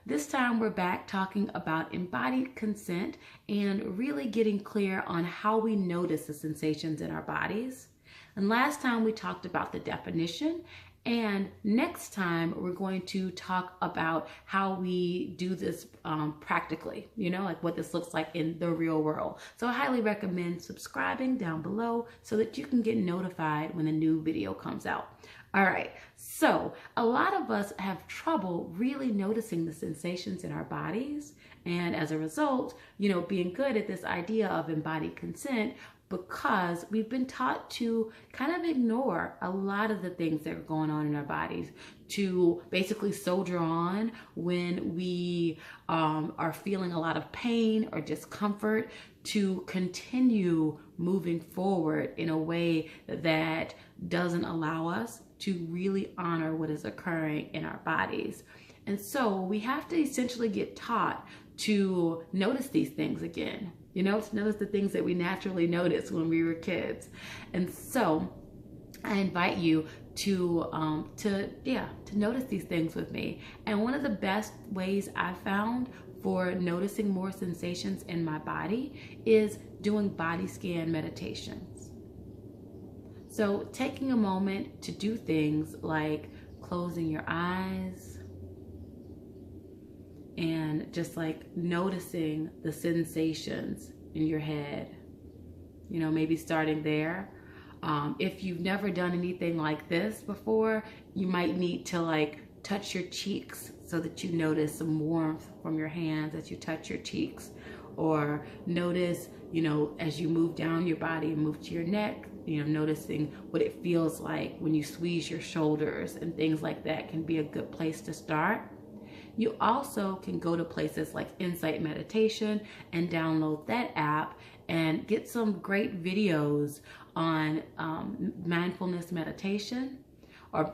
this time we're back talking about embodied consent and really getting clear on how we notice the sensations in our bodies. And last time we talked about the definition, and next time we're going to talk about how we do this practically, like what this looks like in the real world. So I highly recommend subscribing down below so that you can get notified when a new video comes out. All right, so a lot of us have trouble really noticing the sensations in our bodies. And as a result, being good at this idea of embodied consent, because we've been taught to kind of ignore a lot of the things that are going on in our bodies, to basically soldier on when we are feeling a lot of pain or discomfort, to continue moving forward in a way that doesn't allow us to really honor what is occurring in our bodies. And so we have to essentially get taught to notice these things again, to notice the things that we naturally noticed when we were kids. And so I invite you to notice these things with me. And one of the best ways I've found for noticing more sensations in my body is doing body scan meditations. So taking a moment to do things like closing your eyes and just like noticing the sensations in your head, maybe starting there. If you've never done anything like this before, you might need to like touch your cheeks so that you notice some warmth from your hands as you touch your cheeks, or notice, as you move down your body and move to your neck, noticing what it feels like when you squeeze your shoulders, and things like that can be a good place to start. You also can go to places like Insight Meditation and download that app and get some great videos on mindfulness meditation, or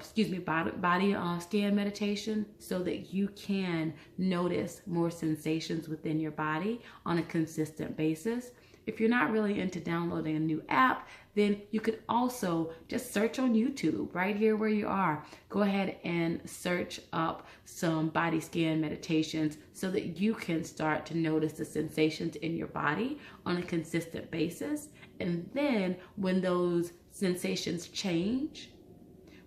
body scan meditation, so that you can notice more sensations within your body on a consistent basis. If you're not really into downloading a new app, then you could also just search on YouTube right here where you are. Go ahead and search up some body scan meditations so that you can start to notice the sensations in your body on a consistent basis. And then when those sensations change,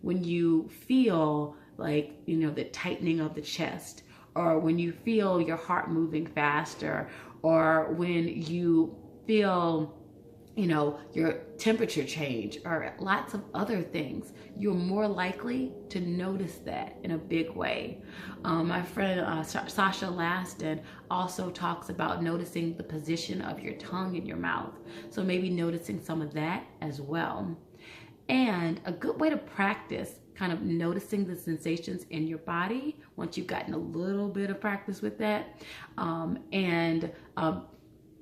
when you feel like, the tightening of the chest, or when you feel your heart moving faster, or when you feel, your temperature change, or lots of other things, you're more likely to notice that in a big way. My friend Sasha Laston also talks about noticing the position of your tongue in your mouth. So maybe noticing some of that as well. And a good way to practice kind of noticing the sensations in your body, once you've gotten a little bit of practice with that, and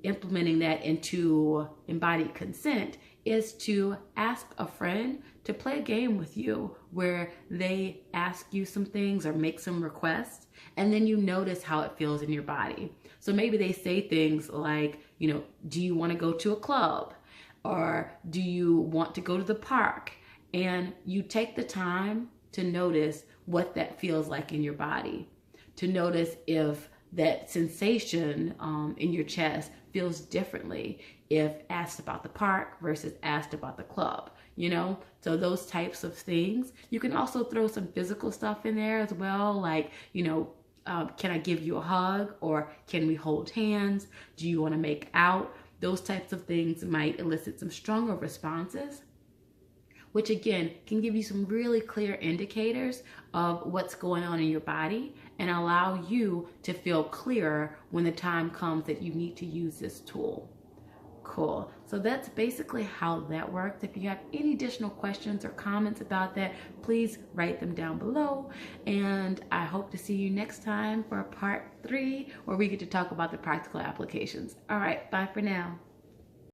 implementing that into embodied consent, is to ask a friend to play a game with you where they ask you some things or make some requests, and then you notice how it feels in your body. So maybe they say things like, do you want to go to a club? Or do you want to go to the park? And you take the time to notice what that feels like in your body, to notice if that sensation in your chest feels differently if asked about the park versus asked about the club, So those types of things. You can also throw some physical stuff in there as well, like, can I give you a hug? Or can we hold hands? Do you want to make out? Those types of things might elicit some stronger responses, which again can give you some really clear indicators of what's going on in your body and allow you to feel clearer when the time comes that you need to use this tool. Cool. So that's basically how that works. If you have any additional questions or comments about that, please write them down below. And I hope to see you next time for part 3, where we get to talk about the practical applications. All right, bye for now.